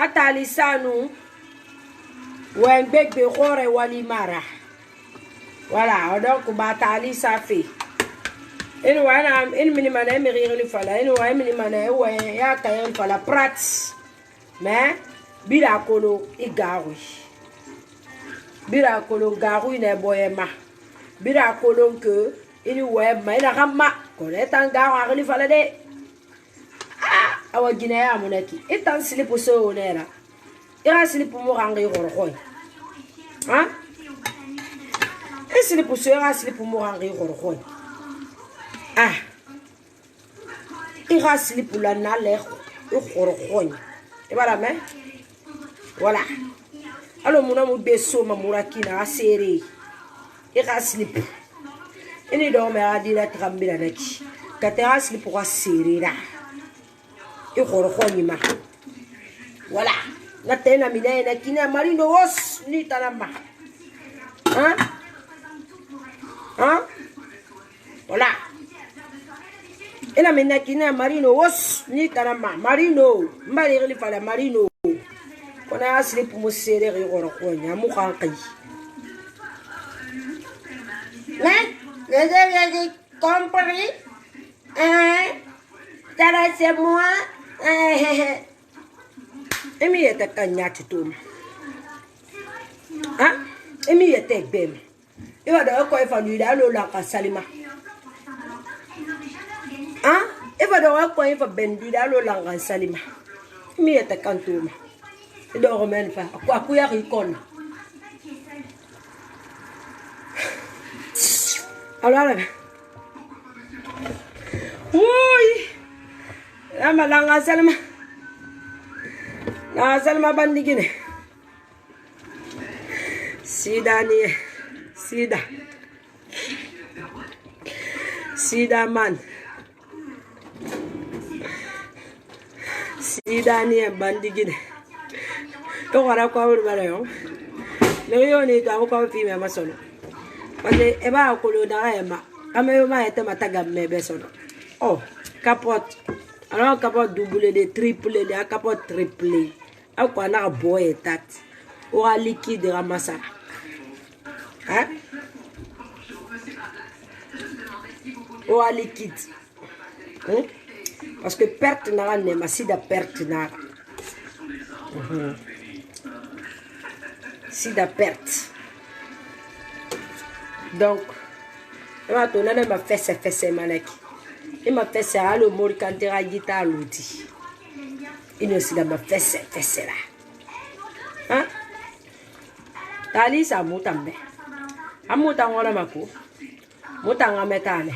atali sanu wen bebe khore wali mara voilà donc batali ça fait il wana il minimana miri fala il wa minimana wa ya kayen fala prat mais bila kolo igawi bila kolo garu ne boyema bila kolo que il wa ma ina ramma ko etan garu ali fala de awa ginaya monaki etan silipo so onera ira silipo mo rangi gorgoy hein et silipo so ira silipo mo rangi gorgoy ah ira silipo la na le gorgoy e voilà mais voilà alors mon amour beso mamuraki na sere ira silipo ini do me adira trambila naki katera silipo kwa sere la e gorgoy ma voilà na tena mina na kina marino os ni tanama hein hein voilà ela mina kina marino os ni tanama marino mbali ri fala marino kona asli pour mo serrer yoro ko nya mu kanki les avez compris tara c'est moi emi yete kanyati tuma ah emi yete bem iwa da ko ifa nuida lo la kasalima ah ifa da ko ifa benduida lo la kasalima emi yete kantuma do romen fa ko ya rikon alors oui la malanga salima na salma bandigine sida ni sida man sida ni bandigine to wara ko wuri bare yo le yo ni to ko fi me masono parce e ba ko lo da ema ame ma ete mataga me be sono oh capote alors capote double de triple de capote triple a quoi na boy tat ora liquide ramassa hein ora liquide parce que perte na ne ma sida perte na sida perte donc ma to na ma fesse manaki et ma fesse à le mot quand tu as guitare l'outil il ne sida ma fesse là hein tali sa mutambe amutangona mako mutanga metane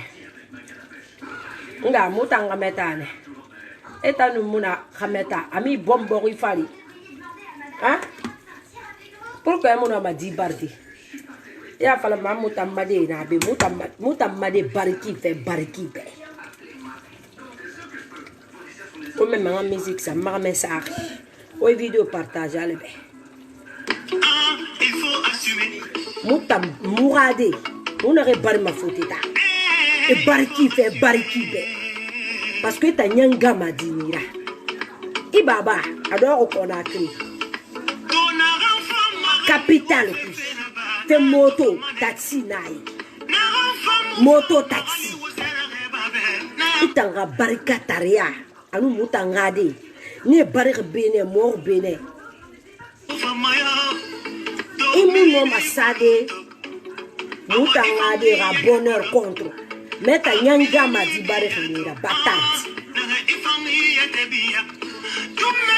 nga mutanga metane etanu muna khameta ami bombo ifali hein pourquoi mona ma di bardi ya fala mamutamade na be mutamade bariki fait bariki be o même en musique ça m'a message o vidéo partage ale be il faut assumer mutam mourade on aurait bar ma faute ta e bariki fait bariki be parce que ta nyanga madinira ibaba adoro konakri capital fait moto taxi nai moto taxi itanga barikataria anu mutangade ni barik bene mor bene imu no masade mutangade ra bonheur contre meta nyanga madi barik lira batard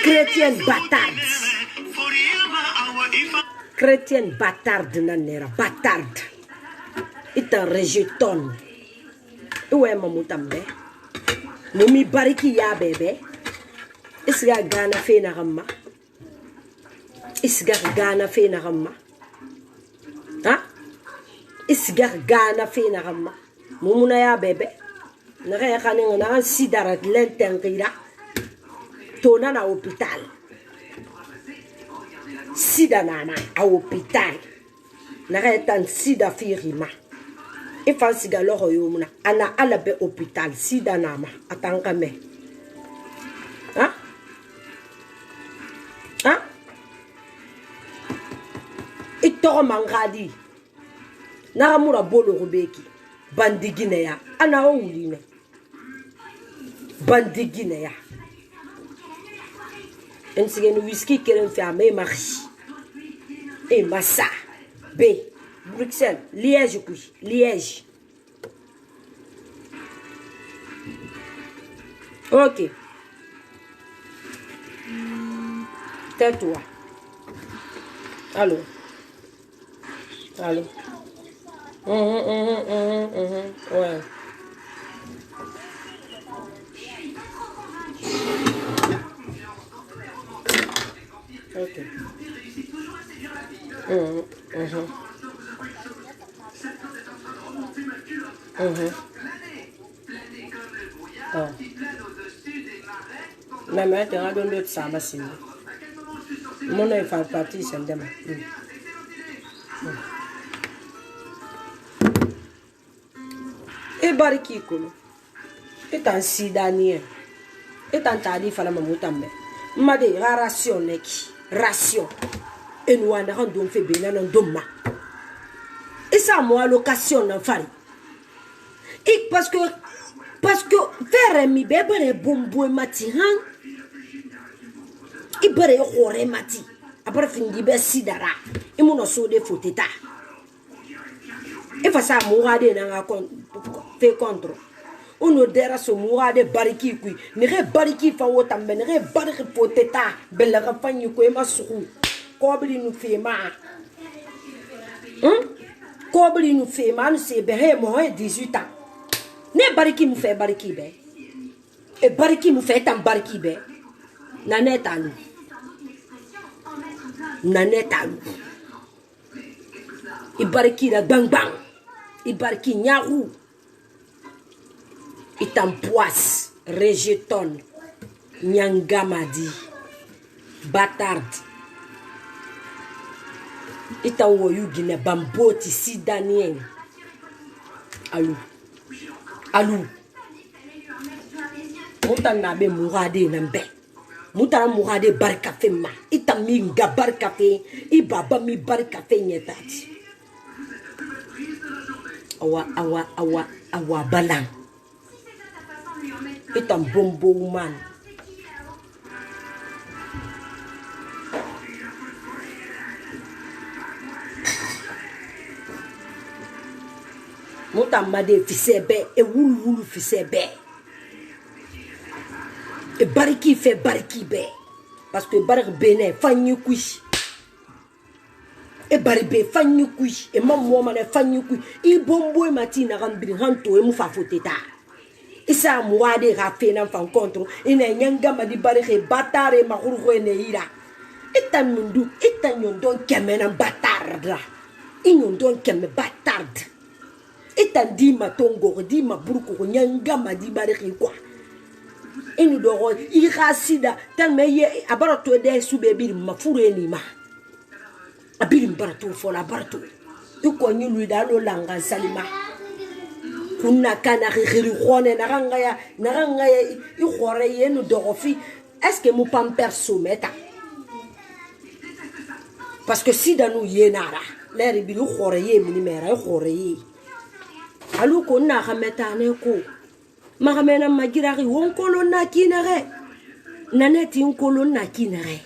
chrétienne batard chrétienne bâtarde nanera bâtarde ita rejeton uwe mamutambe mumi bariki ya bebe isga gana fe na gamma isga gana fe na gamma ha isga gana fe na gamma mumuna ya bebe na ga khane na sidara lentengira tona na hôpital sida nana a hôpital na retan sida firima e fa siga lo hoyumna ana ala be hôpital sida nama atanga me ha toko mangadi naramura bolo robeki bandigine ya ana ouline bandigine ya ensigene whisky keren fermé mari et massa B Bruxelles Liège oui Liège ok tais-toi allô allô ouais ok mais tu as donné de ça, ma mon nom fait partie, c'est demain. Et bariki kolo. Et un sidanien. Et un tadi fala mamutambe. Made ration neki. Ration. Et nous en avons donc fait bien un doma. Et ça moi location en fari. Et parce que faire mi bébé bombo mati han. I bare hore mati après findi be sidara i muno so de foteta e fa sa mourade na nga fait contre uno dera so mourade bariki kui ne re bariki fa wota men re bariki foteta bella ka fanyi ko e masuku ko bli nu fe ma ko bli nu fe ma nu se be he mo 18 ans ne bariki mu fe bariki be e bariki mu fe tam bariki be na netalu nanetalu ibariki la bang bang ibariki nyaru itampoise rejeton nyangamadi batard itawo yugine bamboti sidanien alu mutana be murade nambe mutara murade barka fema itami nga barka fe ibaba mi barka fe nyetati awa balang itam bombo man mutamade fisebe e wulu fisebe e bariki fait bariki be parce que barik bene fanyu kush e baribe fanyu kush e mammo mane fanyu kush i bombo e matina gambiri hanto e mufa foteta isa muade rafe na fan contre ina nyanga madi barike batare magurgo ene ira etan mundu etan yondon kemena batarda inyondon keme batard etan di matongo di maburuko nyanga madi barike kwa inu dogo irasida tellement ye abarato de subebir mafuru enima abiri mbarato fola barato iko nyulu dalo langa salima kunna kana khiri khone naranga ya i khore yenu dogo fi est-ce que mon pamper soumeta parce que si dans nous yenara l'air bi lu khore ye mini mera khore ye alu ko na khameta ne ko magamena magirari wonkolo na kinere naneti nkolo na kinere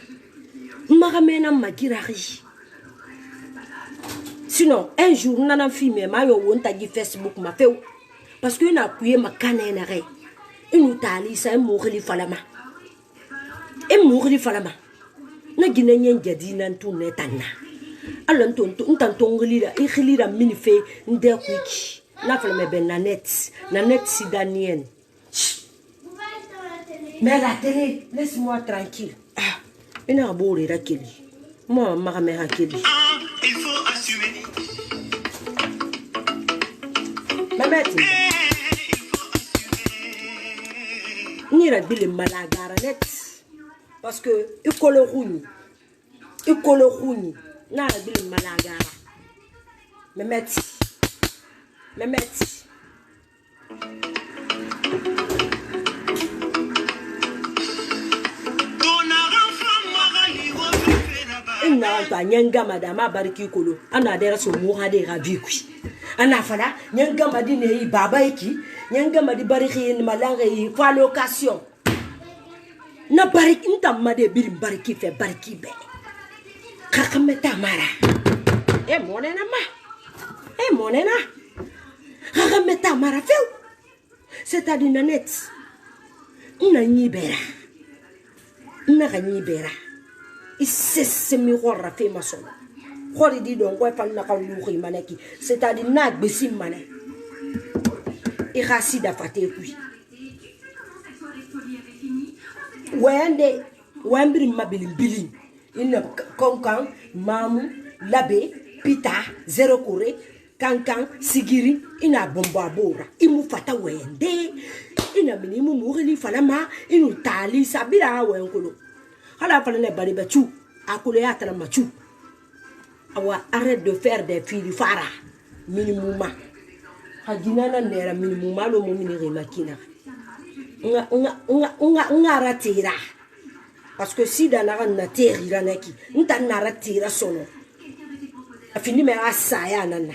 magamena magirari sinon un jour nana filmé ma yo wonta gi Facebook ma feu parce que na kuye makana enere inu tali sa mourli falama na ginenyen jadi nan tu netana alon tonto ntantongli i khilira minife nde kwiki la femme ben nanette sidanienne. Mais la télé, laisse-moi tranquille. Ah, il a beau les rakeli. Moi, ma mère rakeli. Il faut assumer. Ma mère. Ni la bille malagara net. Parce que il colle rouni. Na la bille malagara. Ma mère. to anyanga madama bariki kolo ana dera so mu hade rabikui ana fala nyanga madi ne baba eki nyanga madi bariki ni malanga yi fa location na bariki ntamma de bir bariki fe bariki be kakameta mara monena kakameta mara fe c'est-à-dire nanette ina nyibera mi horra fe maso hori di don ko fa na ka luxi manaki c'est-à-dire na gbesi mané e rasida faté kui wambiri mabilin bilin ina konkan mamu labe pita zero kore kankan sigiri ina bomba bora imu fata wende ina minimu muhili falama inu tali sabira wenkolo hala fala ne bari betu akule atala machu awa arrête de faire des filles fara minimuma hagina na nera minimuma lo mo minire makina nga ratira parce que si dans na terira naki nta na ratira sono afini me asaya nana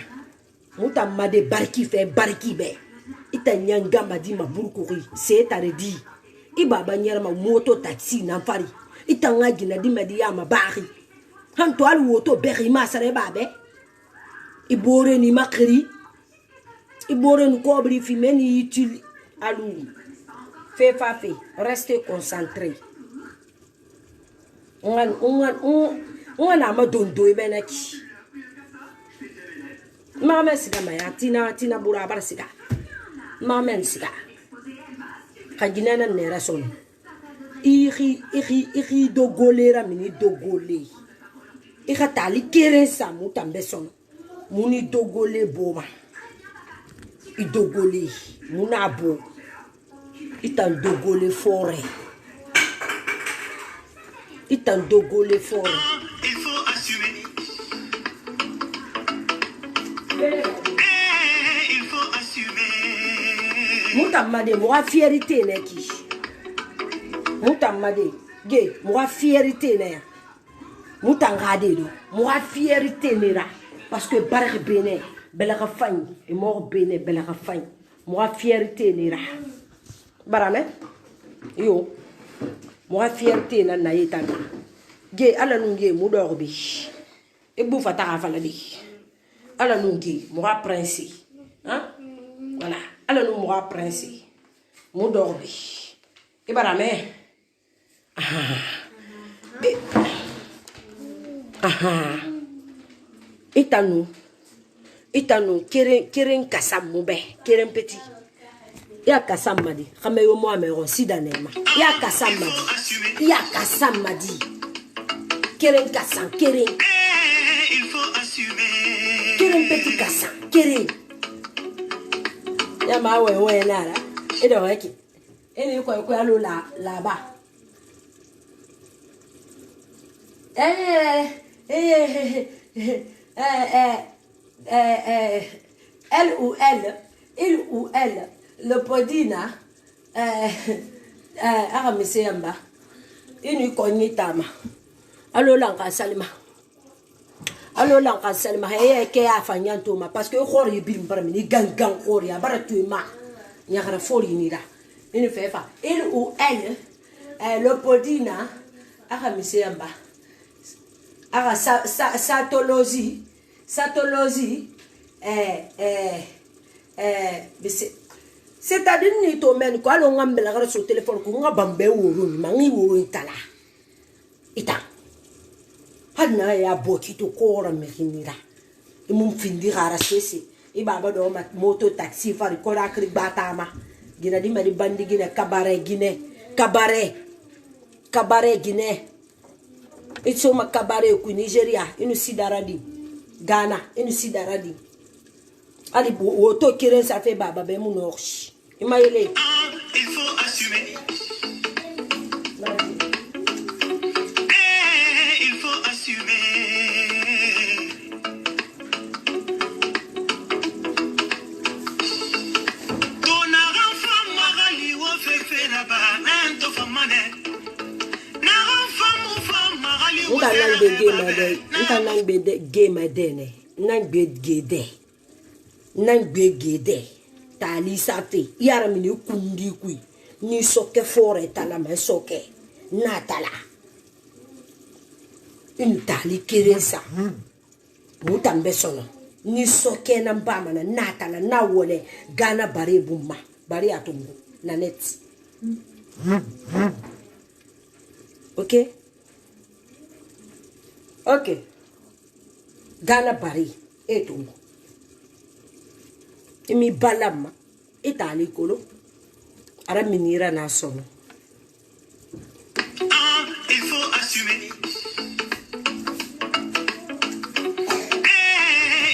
muta made barki fe barki be ita nyanga madi maburukuri c'est à dire ibaba nyera ma moto taxi na fari ita ngaji na di medi ya mabari hanto al woto beri ma sare babe ibore ni makri ibore ni kobri fi meni utile alu fait restez concentré on a ma dondo e benaki mama sika maya tina bura bar sika mama sika kagina na nera son iri dogolera mini dogole ira tali keren samu tambe son muni dogole boma I dogole muna bo itan dogole fore itan dogole fore Il faut assumer. Il faut assumer. Moutamade, moi fierté neki. Moutamade, gay, moi fierté ne. Moutangade do, moi fierté nera parce que barre bene, belle rafine et mort bene, belle rafine. Moi fierté nera. Barame, yo. Moi fierté na naïtan. Gay ala nunge moudorbi. Et bouffa ta faladi. Ala nungi, moi prince. Hein? Voilà. Ala nous moi prince. Moudorbi. Et barame. Itanu keren kasam mube keren petit ya kasam madi xamé yo mo amé ron sidanema ya kasam madi keren kasam keren Il faut assumer. keren petit kasam keren ya ma we nara edo waki eni ko alo la ba il ou elle, le podina, aramisiamba, ini konyitama, allo lanka salima, ke afanyantoma, parce que khori bimbarmi, ni gangang khori, abaratuma, nyakara fori nira, ini fefa, il ou elle, le podina, aramisiamba, satologie, c'est-à-dire ni to men ko alo ngambela gara so téléphone ko ngabambe woro ni mangi woro itala ita hadna ya bokito ko ora mehinira imum findi gara sese e baba do mat moto taxi fari ko rakri batama gina di mari bandi gina cabaret Guinée itso ma cabaret ku Nigeria inu sidaradi Ghana inu sidaradi ali woto kiren ça fait baba be mon orch imayele Il faut assumer. Il faut assumer. Ton enfant magali wo fefe là-bas, un to famane. Na enfant magali wo tali safe yara mini kundi kui ni soke fore tala ma soke na tala une tali keresa mutambe sono ni soke na mbama na tala na wole gana bare bumma bare atungu na net ok gana bare etungu mi balama itali kolo ara minira na sono il faut assumer.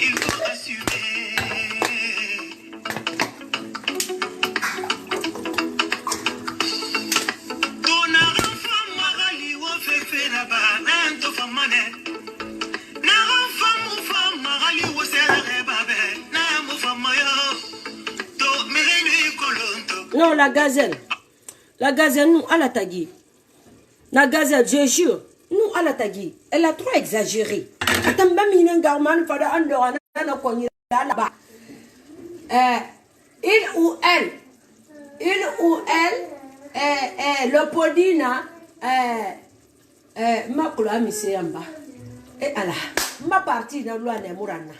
Il faut assumer. Ton enfant magali wo fefe la ba nanto famane. Na enfant mo fam magali wo sere babe na mo famayo. To mireni kolonto. Non, la gazelle, nous, à la tagui. La gazelle, je jure, nous, à la tagui. Elle a trop exagéré. Il ou elle, le podina, ma couleur, monsieur Yamba. Et Allah, ma partie dans l'ouane Mourana.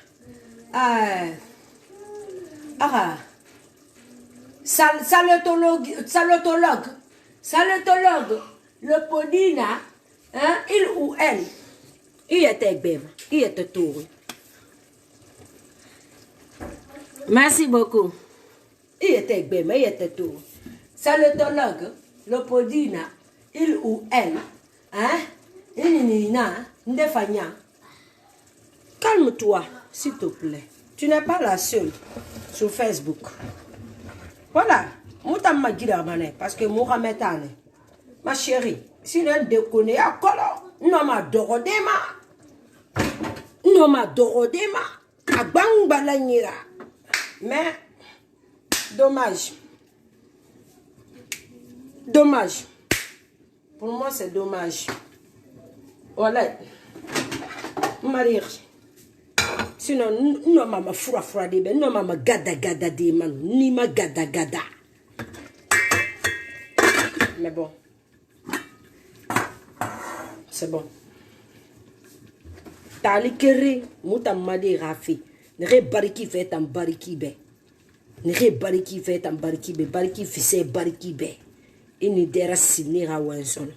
Salutologue, le podina, hein, il ou elle, il était bébé, il était tout. Merci beaucoup. Il était bébé, il était tout. Salutologue, le podina, il ou elle, hein, calme-toi, s'il te plaît. Tu n'es pas la seule sur Facebook. Voilà, parce que Mohamed ma chérie, si l'on déconne à Kolo, non ma dorodema, à Bang Balanira. Mais, dommage. Pour moi, c'est dommage. Voilà. Marie. Sinon, non, maman, fura de ben, non, maman, gada de man, ni ma gada. Mais bon, c'est bon. T'as les kéré, mouta made rafi, ne bariki fait en bariki be, bariki fisse bariki be, et ni dera sinira wanson.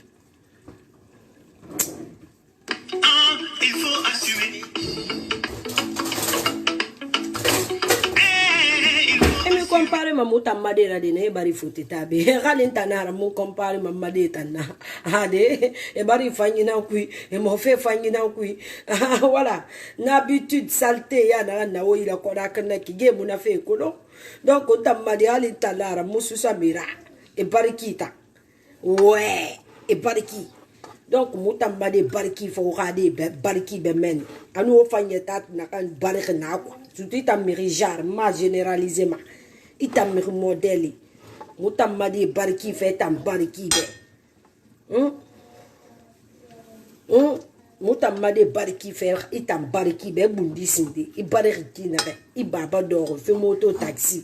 Il faut assumer. Compare ma muta madera de ne bari futi tabi galin tanara mon compare ma madeta na ade e bari fanyina kui e mo fe fanyina kui voilà n'habitude saleté ya na o ila ko da kana ki ge muna fe kolo donc on ta madi ali tanara musu samira e bari kita ouais e bari ki donc muta madi bari ki fo gade bari ki be men anu o fanyeta na kan bari na quoi tout ta mirijar ma généraliser itam modèle mutam madi bariki fait tam bariki be mutam madi bariki fait itam bariki be bundi sindi I bariki na be I baba doro fe moto taxi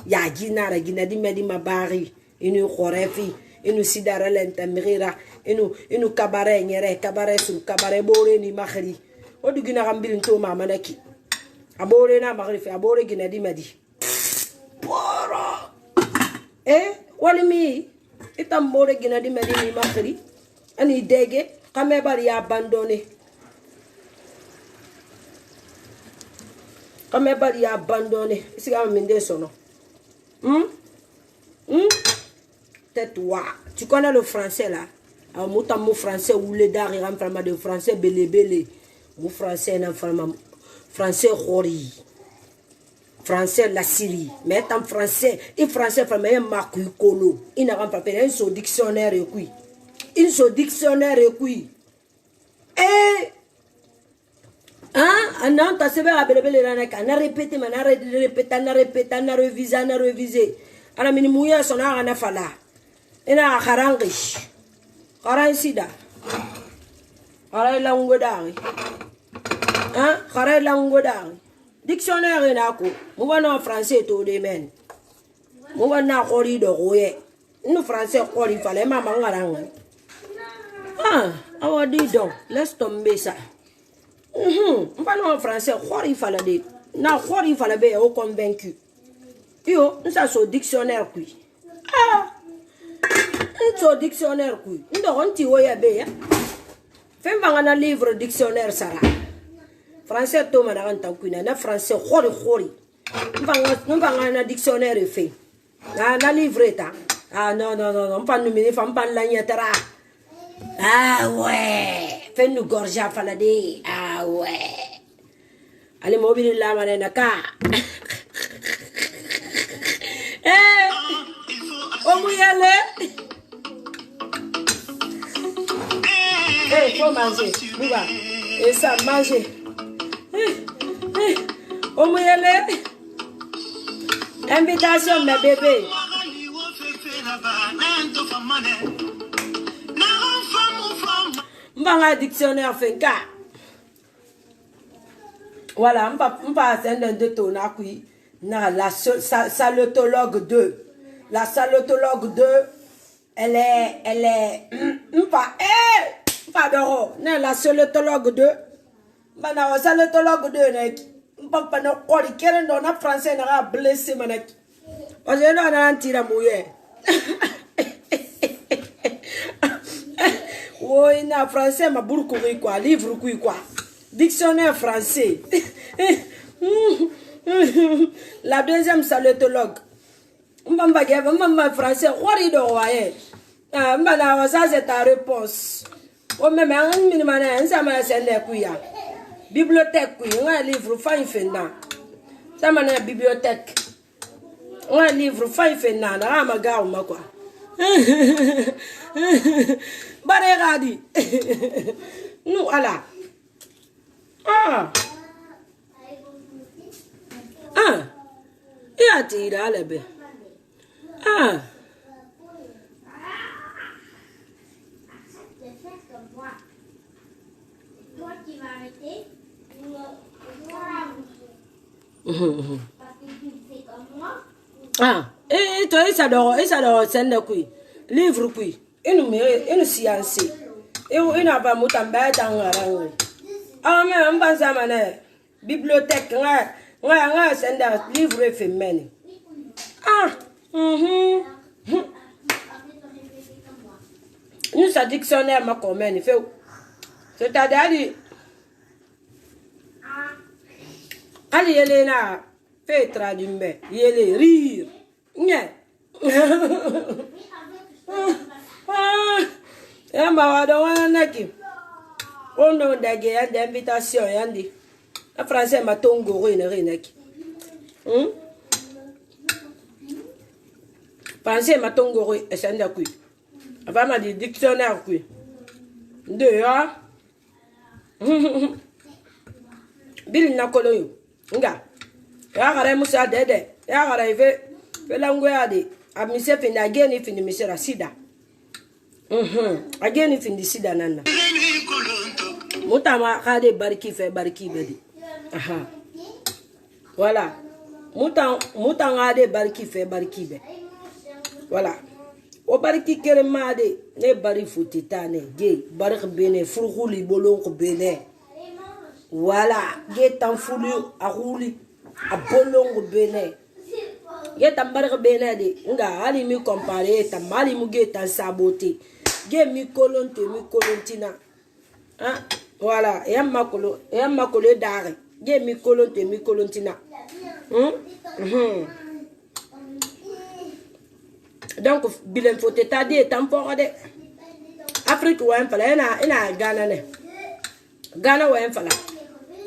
ya gina ra gina di medi mabari inu khorefi inu sidara lenta mirira inu kabare nyere kabare sun kabare bore ni makhri odu gina gambil to mama naki abore na makhri fe abore gina di medi Poro. Walimi itambore gina di medini makri ani dege kame bari abandonné siga minde sono tais-toi. Tu connais le français là? Mon français ou le dari ram frama de français belé mon français na frama français khori français la Syrie mais en français et français famille marque colo il n'a pas fait un so dictionnaire et puis non ta sebe a belebele na ka na répéter na réviser ala mini muya sona na fala ina kharangish kharan sida Khare lango dari. Hein? Khare lango dari. Dictionnaire na ko. Mo va no français to de men. Mo va na khori do roye. No français khori fallait mama ngaranga. Ah, awa di donc, laisse tomber ça. Pas non français khori fallait de. Na khori fallait be au convaincu. Yo, ça so dictionnaire kui. Ah. So dictionnaire kui. Ndo onti woya be ya. Fem bangana livre dictionnaire sara. Français to mana kan kui na français khori. Mbanga dictionnaire fait. Na livre ta. Ah non, pas nous mini femme pas la nyatara. Ah ouais. Fais nous gorja falade. Ah ouais. Allez mobile la manena ka. Oh mouyale. Faut manger. Bouba. Et ça manger. Oh mouyale. Invitation mes bébés. Mbanga dictionnaire fenka. Voilà, m'pa sender de ton akui. Na la salotologue 2. La salotologue 2, elle est pardon, na la salotologue 2. Bana la salotologue 2 nek. M'pa na kori keren do na français na blessé manek. Parce que là on a un tir à mouiller. Oui, na français ma bourre quoi, livre quoi. Dictionnaire français. La deuxième salotologue. Mbamba français, ça c'est ta réponse. Oh, même un minimum, ça m'a sendu. Bibliothèque, un livre, fin fendant. Ça m'a dit bibliothèque. Un livre, fin fendant, ah, ma gare, ma quoi. Barré, nous, voilà. Ah. Ah. Et à tirer à la baie. Ah. Toi qui vas arrêter, parce que tu fais comme moi. Ah. Et toi, ça doit c'est le coup. Livre coup. Une science. Et une a moutambe dans la langue. Ah, mais on pense à ma bibliothèque. Ouais, c'est un livre féminin. Ah. Nous, ça dictionnaire ma commune, il fait. C'est-à-dire, allez, Elena, fais traduire, yele rire. Ya mawado wana naki. Ono ndage ya d'invitation yandi. En français matongo rene naki. Français matongo re esanda kui. Avama di dictionnaire kui. De ya. Bil nakolo yo. Nga. Ya gare musa dede. Ya gare fe langue ade. Amise fin ageni fin misera sida. Ageni fin di sida nana. Mutama kade bariki fe bariki bedi. Aha. Voilà. Mutan ade bariki fe bariki be. Voilà. O bariki keremade ne bari futita ne ge barik bene furuli bolon ko bene. Voilà, ge tan fulu a ruli a bolon ko bene. Ge tan barik bene de nga ali mi comparer ta mali mu ge tan saboter. Ge mi kolontina. Hein? Voilà, et makolo dare. Ge mi kolontina. Donc bilen fote tadi tampora de Afrique wa fala ina Ghana ne Ghana wa fala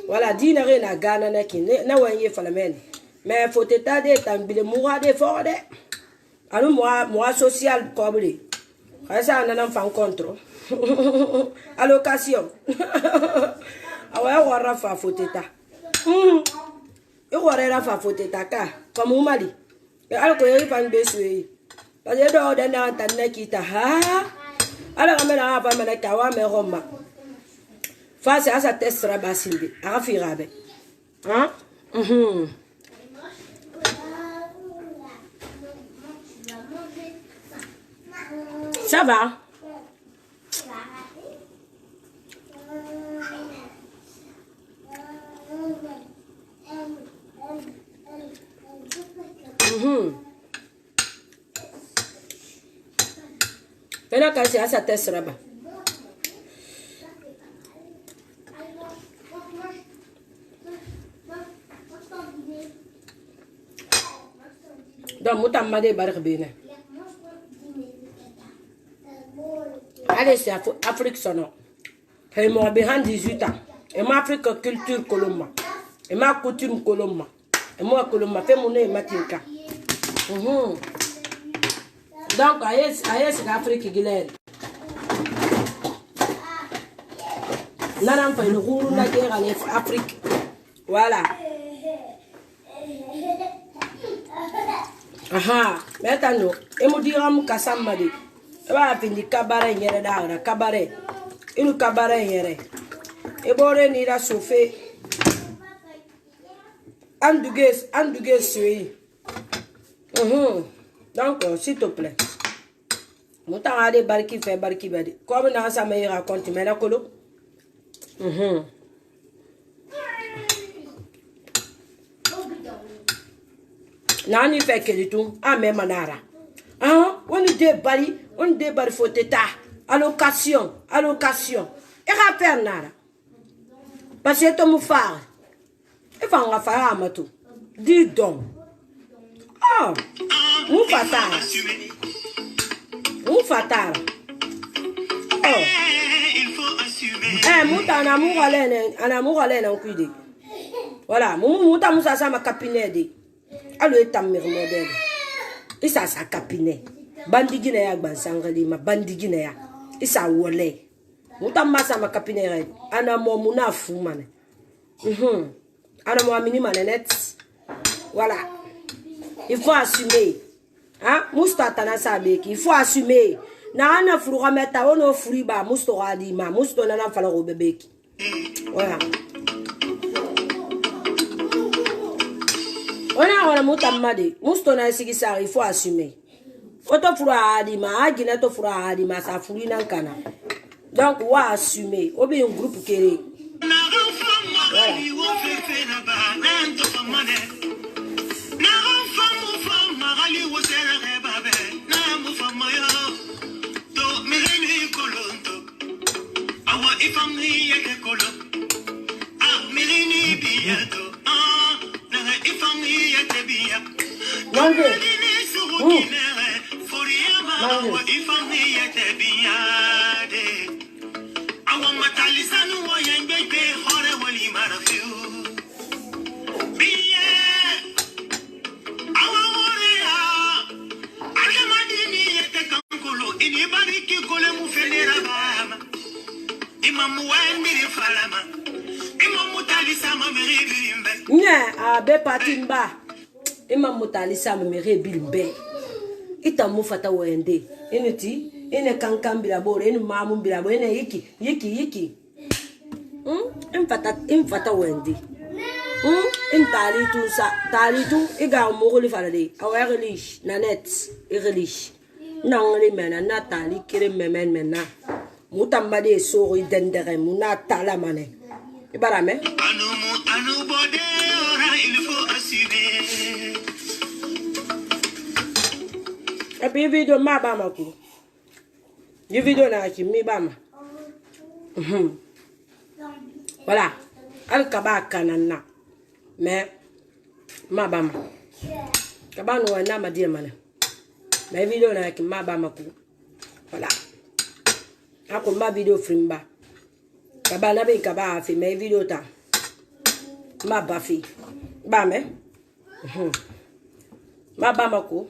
voilà dina re na Ghana ne ki na wa ye fala men mais fote tadi tam bilen moura de fort de anu moi social cobre ça na fan contre allocation awa wa rafa fote ta e wa rafa fote ta ka comme mali e alko ye fan beswe. Parce que dans la tête qui t'a ha, alors on a pas mal de kawa mais Roma. Face à sa test sera basilé. Arafirabe. Hein? Ça va? Maintenant, quand c'est à sa test là-bas. Donc, je vais vous allez, c'est Afrique sonore. Et moi, j'ai 18 ans. Et moi, Afrique culture colomba. Et ma coutume colomba. Et moi, colomba, fait mon nez et ma tinka. Donc, c'est l'Afrique qui est. Nanam fait le roule de la guerre en Afrique. Voilà. Aha, maintenant, et me dira mon kassamadi. Et va finir cabaret, yere da, cabaret. Et le cabaret, yere. Et boré ni la chauffé. Andugues, suis. Donc, s'il te plaît. Mon temps à des barki fait barki badi. Comme dans sa meilleure raconte, mais la colo. Nani fait que du tout. Ah, mais manara. Ah, on débarre faut état. Allocation. Et rappelle nara. Parce que tu me fais. Et fa nga fa amato. Dis donc. Ah, ou fatal. Oh. Il faut assumer. Mouta en amour à en cuide. Voilà, mouta moussa sa ma capinede. Allo est un modèle. Et ça sa capinet. Bandi Guinea bansangali ma bandi Guinea. Et ça wole. Mouta massa ma capinet. Ana mo muna fou man. Ana mo mini manette. Voilà. Il faut assumer. Hein? Mousta tanasa beki. Il faut assumer. Na ana flura meta ono furiba musto radi ma musto na fala ro bebeki. Voilà. On a mutamade. Musto na sigisa il faut assumer. Oto fura adi ma agina to fura adi ma sa furi nan kana. Donc wa assumer. Obi un groupe kéré. Voilà. Be patimba imam mutalisa me rebilbe ita mufata wende eneti ene kankambira bore ene mamu bila bore ene yiki imfata wende talitu iga mogoli falade awagelish nanet igelish nangli mena natali kire mena mutambade sori dendere muna tala mane ibarame il faut assumer. Et puis vidéo ma bama ku. Ni vidéo na ki mi bama. Voilà. Al kaba kanana. Mais ma bama. Kaba no na ma die mana. Mais vidéo na ki ma bama ku. Voilà. Ako ma vidéo frimba. Kaba na be kaba fi mais vidéo ta. Ma bafi. Bame. Ma bamako.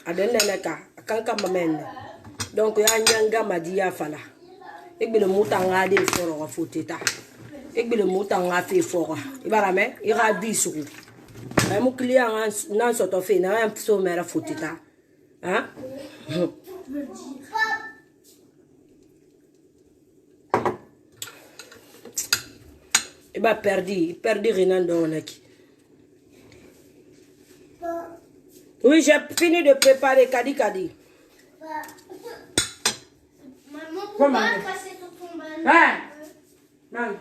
Adeneleka. Akanka mamene. Donc ya nyanga madia fala. Ekbe le mutanga de foro foteta. Ekbe le mutanga fe foro. Ibarame. Ira bisuru. Mon client nan soto fe na un so mera foteta. Hein? Il va perdu Renan Donaki. Oui, j'ai fini de préparer Kadi. Maman, pourquoi passer sur ton ballon? Hein? Maman.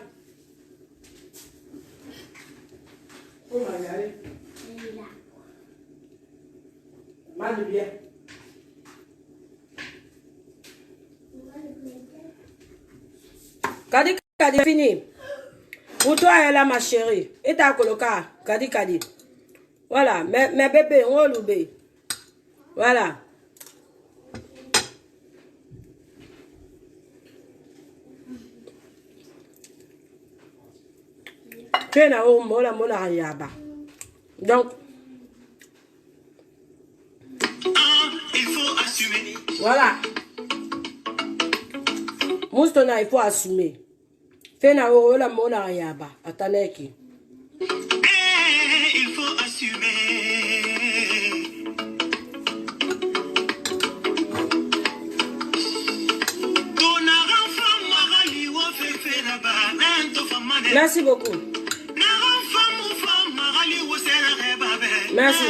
Oh, Maman. Maman, bien. Kadi, fini. Pour toi, elle là, ma chérie. Et ta coloca, Kadi. Voilà, mes bébés, on l'oublie. Voilà. Tu es là, donc, il faut assumer. Voilà. Moustona, il faut assumer. Fais na la mona yaba. Ataneki. Il faut assumer. Merci beaucoup. Merci.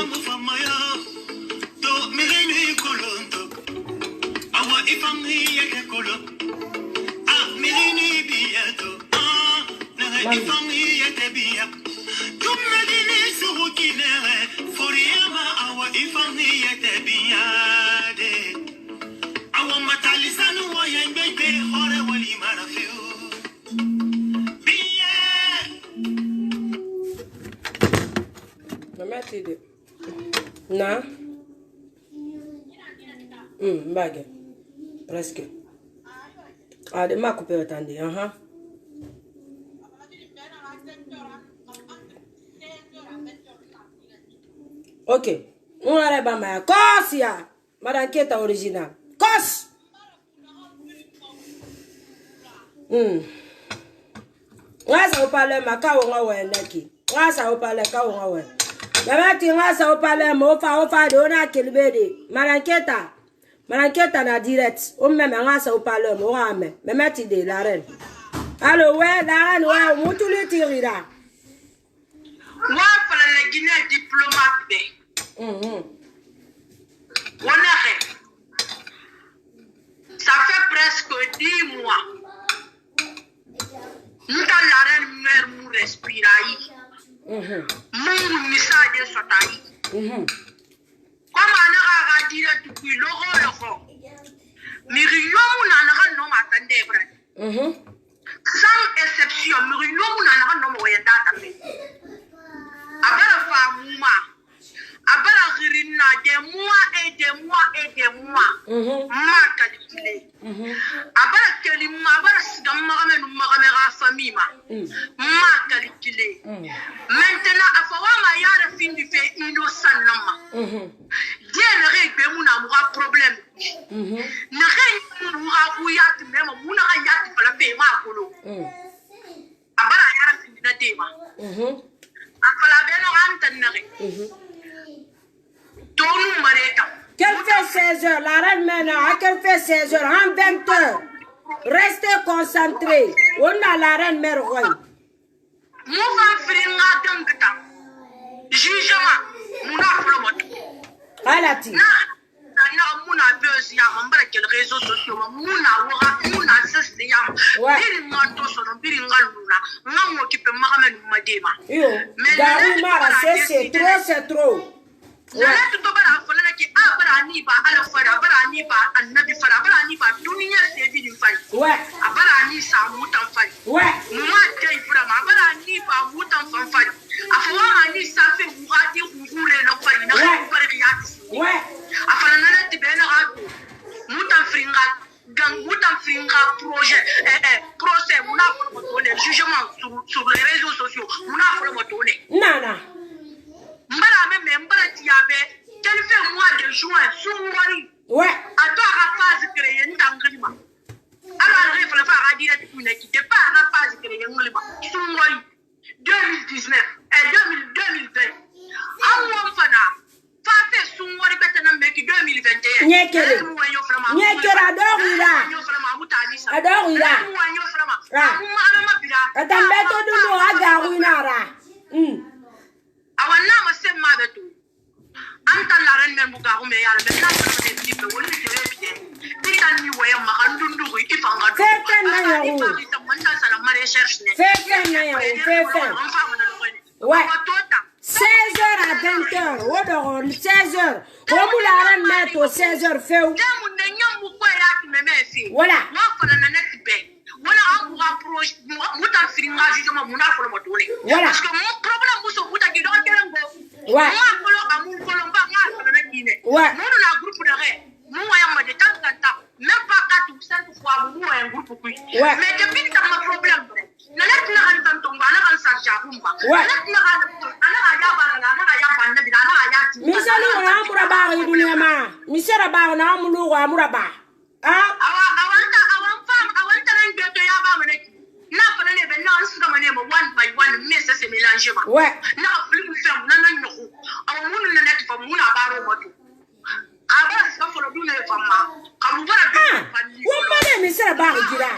Na? Bague. Presque. Ah, de ma couper attendez. Ok. On a la ma cos ya. Madame qui est original. Cos. Ngasa upale makawo ngawe naki. Ngasa upale kawo ngawe. Baba ngasa upale mo fa do na kelbede. Maranketa na direct. O me ngasa upale mo ame. Memeti de la reine. Allo ouais, la reine ouais, mutuli tirira. Wa fala la Guinée diplomate be. Ça fait presque 10 mois. Nous avons la reine mère nous respirer. Nous misa de sotaï. Comme on a dit depuis le rôle. Miriam n'a non attendez vrai. Sans exception, Miriam n'a non moyen d'attendre. Abara famuma. Abara girina des mois et des mois. Ma calculé. Abara kelima abara sigama ma famille ma calculé. Maintenant afawama yara fin du fait innocent nama. Dieu ne règle mon problème. Ne règle mon yat même mon yat pour la paix ma kolo. Abara yara fin de tema. Afala beno antanere. Qu'elle fait 16 heures, la reine maintenant, qu'elle fait 16 heures, en 20 heures. Restez concentrés. On a la reine mère roi. Jugement, mon affollement. Alati. Na muna buzz ya mambara quel réseaux sociaux muna assiste ya. Biri nganto so biri ngaluna. Ngango kipe mahamen madema. Yo. Garu mara c'est trop. Nana to bara fala ki abara ni ba ala fara bara ni ba annabi fara bara ni ba duniya se bi din fari ouais abara ni sa mutan fari ouais muma dai fara ma bara ni ba mutan fan fari afwa ani sa fe wadi ngure na fari na fari ya ouais afala nana tibena atu mutan fringa gang mutan fringa procès muna folo tole jugement sur les réseaux sociaux muna folo tole nana mbara mbara tiabe quel fait mois de juin soumori ouais à toi la phase créée n'tangrima alors il faut la faire à dire que tu n'es pas la phase créée n'tangrima soumori 2019 et 2020 amour fana fa fait soumori betana meki 2021 nyekere adorira Atambeto duno agaru inara. Awana masema betu. Anta laren men bugaru me yalla be na ko ne dibe woni jere bi dikan ni waya ma handundu ko ifanga do Fefen na yahu ouais 16h à 20h odoro 16h comme la reine met au 16h fait voilà voilà parce que mon problème muso buta ki do kelengo ouais ouais non la groupe de ré nous voyons ma de tant même pas 4 ou 5 fois nous voyons groupe puis mais depuis que ma problème na net na han tanto ngana kan sa jabumba net na ana ya ba na bi na ya ti misali wa amura ba idunia ma misera ba na amulu wa amura ba awanta nan beto ya ba mana na fa ne be na nsuka mane mo one by one mais ça c'est mélangé ma ouais na film fem na nyoko awunu na net fa mu na ba ro moto aba sa fo do na fa ma kamu bara bi wamade misera ba gira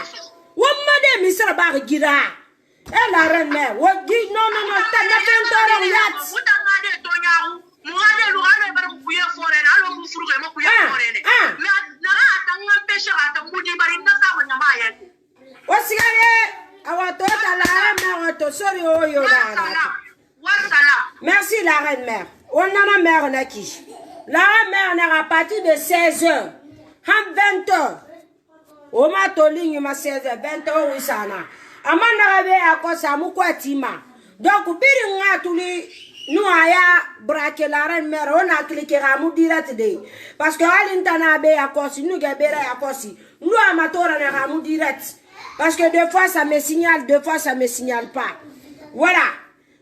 wamade misera ba gira la reine wogi non ta na pentoro yat mutangade to nyaaru muade lu ale bara ku ye fore na lo mu furu mo ku ye fore ne na atanga pesha atangudi bari na sa nyama ya osigale awato ta la reine awato sori oyo wasala merci la reine mère on a mère naki la mère na à partir de 16h à 20h o ma to ligne ma 16h 20h oui sana amana rabe akosa mu kwatima donc biri ngatuli nous aya braquer la reine mère on a cliqué ramu direct de parce que alintana be akosi nous gebera akosi nous amatora na ramu direct parce que des fois ça me signale des fois ça me signale pas voilà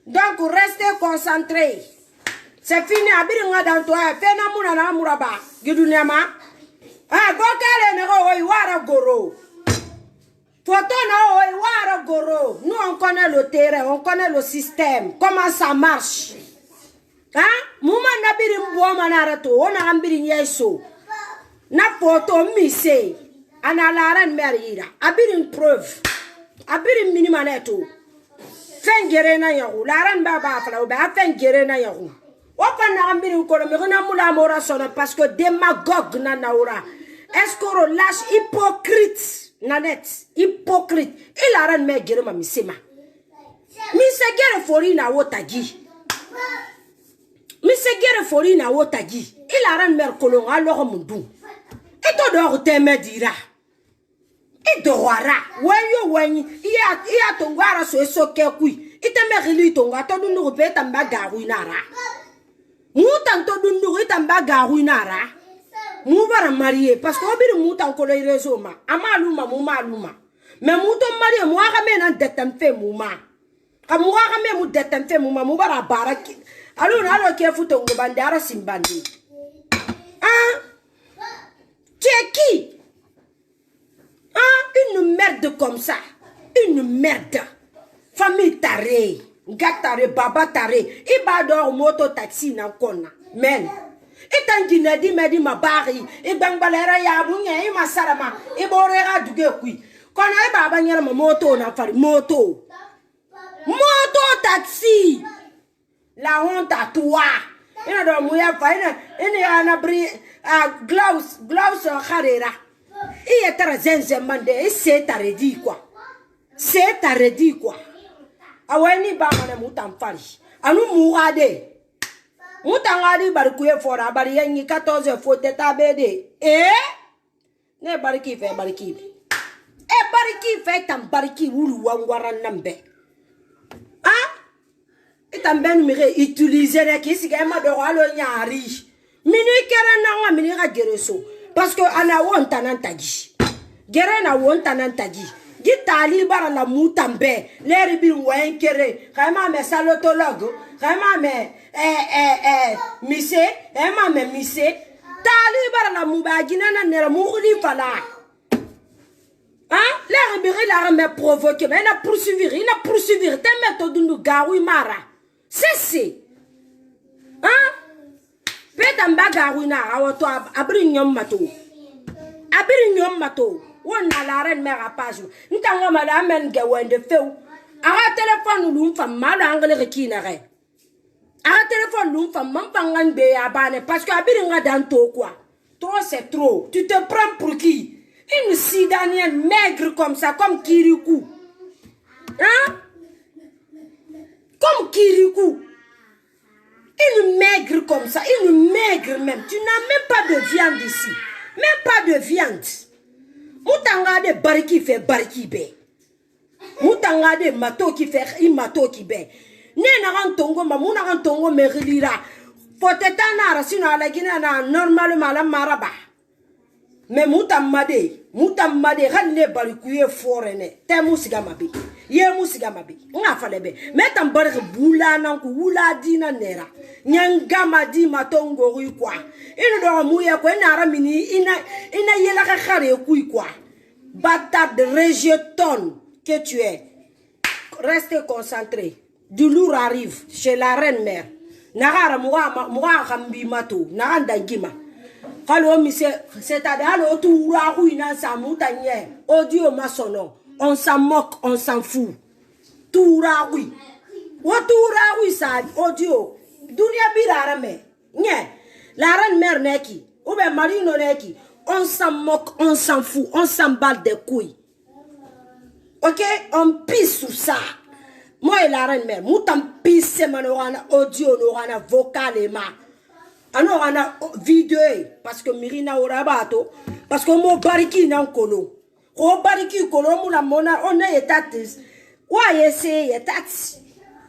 donc restez concentrés c'est fini abiri ngada to fena muna na muraba gidunyama gokale ne go wara goro photo no wara goro nous on connaît le terrain on connaît le système comment ça marche muma nabiri mbo manara to ona ambiri yeso na photo mise ana la reine mère abiri une preuve abiri minimum neto fengere na yahu la reine baba fala ba fengere na yahu okana ambiri ko me na mula mora sona parce que démagogue na naura escoro lâche hypocrite nanet hypocrite il a reine mère gere ma misema mise gere fori na wotagi mise gere fori na wotagi il a reine mère kolon alors mundu et to do teme dira et doara wenyo wenyi iya tongara so esoke kui iteme rili tonga to dunu beta mbaga ruinara mutan to dunu itamba ga ruinara mu bara marié parce que obiri mutan ko le réseau ma amaluma mu maluma mais muto marié mu aga mena detam fe mu ma ka mu aga me mu detam fe mu ma mu bara baraki alo ke futo ngo bandara simbandi qui une merde comme ça une merde famille tarée gatare baba taré ibador moto taxi na kona men itangina di medi mabari ibangbalera ya bunye imasarama iborera duge kui kona baba nyara moto na fari moto taxi la honte à toi ina do muya faina ina ana bri gloves kharera il est très zenzemande c'est arrêté quoi aweni ba mana mutamfari anu muade mutangadi barikuye fora bari yengi 14 fote tabede ne bariki fe bariki tam bariki wulu wangwara nambe itambe numere utiliser ne kisika ma do alo nyari mini kera nanga mini ga gereso parce que ana wonta nan tagi gere na wonta nan tagi gitali bara la mutambe leri bi wen kere kama me salotologue kama me mise ma me mise tali bara la mubagina na nera mugli fala leri bi la me provoquer mais na poursuivre te méthode nu gawi mara c'est peta mbaga ruina awoto abiri nyom mato On a la reine mère à page. Nous t'avons madame Ngawen de feu. Arrête téléphone ou femme mal anglais qui n'arrête. Arrête téléphone ou femme m'empangan bé à bane parce que abiringa dans toi quoi. Trop c'est trop. Tu te prends pour qui? Une sidanienne maigre comme ça, comme Kirikou. Hein? Comme Kirikou. Une maigre comme ça, une maigre même. Tu n'as même pas de viande ici. Même pas de viande. Moutanga de bariki fait bariki bé. Moutanga de mato qui fait mato qui bé. Nénaran tongo, mamunaran tongo merilira. Fotetana, sino à la Guinée, normalement la maraba. Mais moutamade, rane barikuye forene. Te musigamabi. Ye musigamabi. Nga falebe. Mais tan barre boula nanku wula dina nera. Nyangama di matongo rui kwa. Ino do mouye kwa nara mini ina yela khare kui kwa. Bâtard de rejeton que tu es. Restez concentré. Du lourd arrive chez la reine mère. Nara moua rambi mato. Nara ndagima. C'est-à-dire, audio maçonnon. On s'en moque, on s'en fout. Touraoui. Touraoui, ça, audio. Dunia birarame. La reine mère neki. Ou bien Marino neki. On s'en moque, on s'en fout. On s'en bat des couilles. Ok? On pisse sur ça. Moi et la reine mère. Moutam pisse, manorana audio, norana vocal et ma. Alors on a vidéo parce que Mirina Orabato parce que mon bariki nan kolo o bariki kolo muna mona on est étatis ouais c'est étatis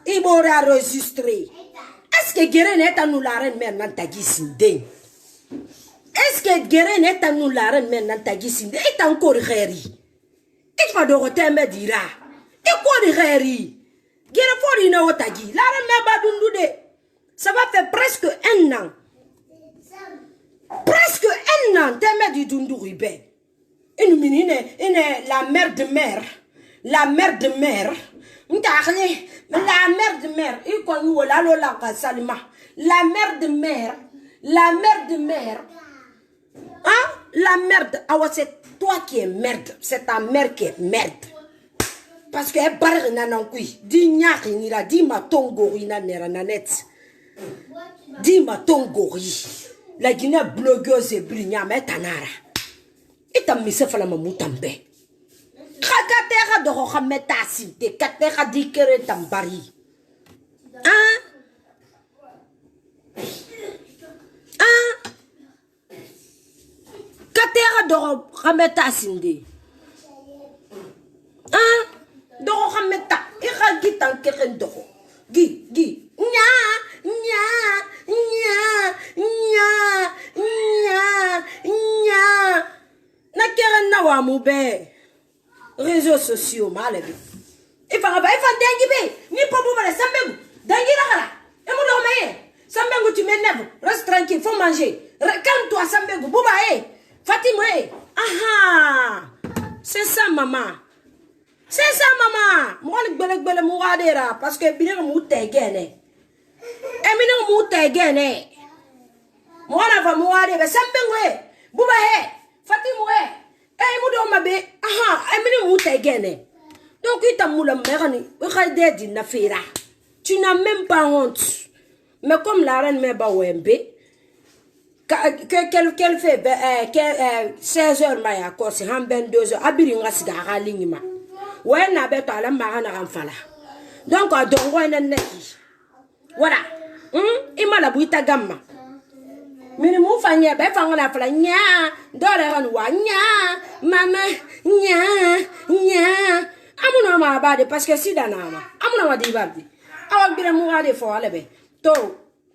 il m'a enregistré est-ce que Guérin est à nous la reine mère nan tagisinde est-ce que Guérin est à nous la reine mère nan tagisinde est encore réri il va de retour me dira et quoi de réri Guérin faut une autre tagi la reine mère badundude ça va faire presque un an. Presque un an, t'es mère du Dundouribé. Une minine, la mère de mère. La mère de mère. La mère de mère. Il connaît la salima. La mère de mère. La mère de mère. Hein? La merde. Ah ouais, c'est toi qui es merde. C'est ta mère qui est merde. Parce que elle parle nanankoui. Dis nyari nira. Dis ma tongori nanera nanet. Dis ma tongori. La Guinée blogueuse et brillante, mais tanara. Et t'as mis ça, fallait me moutambe. Kakatera de Rohameta Sinte, Katera dikere tambari. Hein? Hein? Katera de Rohameta Sinde. Hein? De Rohameta, Iragi tankeren doro. Gi. Nya. Na keren na wa mube réseaux sociaux malade il fa dengi be ni popo bale sambegu dengi la kala e mo do maye sambegu tu m'énerves reste tranquille faut manger calme-toi sambegu buba Fatima aha c'est ça maman moi le gbele mouradera parce que bien mo tegene Emine mouta gene. Moi va mouade be sambengwe. Buba Fatima mudo mabe. Aha, emine mouta gene. Donc il t'a moula merani. Regardez din na fera. Tu n'as même pas honte. Mais comme la reine me ba wembe qu'elle fait 16h maya ko c'est han 22h abiringa sigara lingima. Ouais na beto ala marana ramfala. Donc a dongo enneki. Voilà. Ima la buita gamma. Mini mu fanya be fanga la fala nya. Dore ran wa nya. Mama nya. Amuna ma bade parce que si danama. Amuna ma dibabdi. Awak bira mu ade fo alebe. To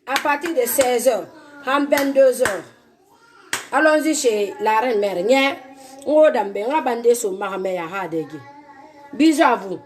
à partir de 16h, en 22h. Allons-y chez la reine mère nya. Ngo dambe ngabande so ma me ya hadegi. Bisous à vous.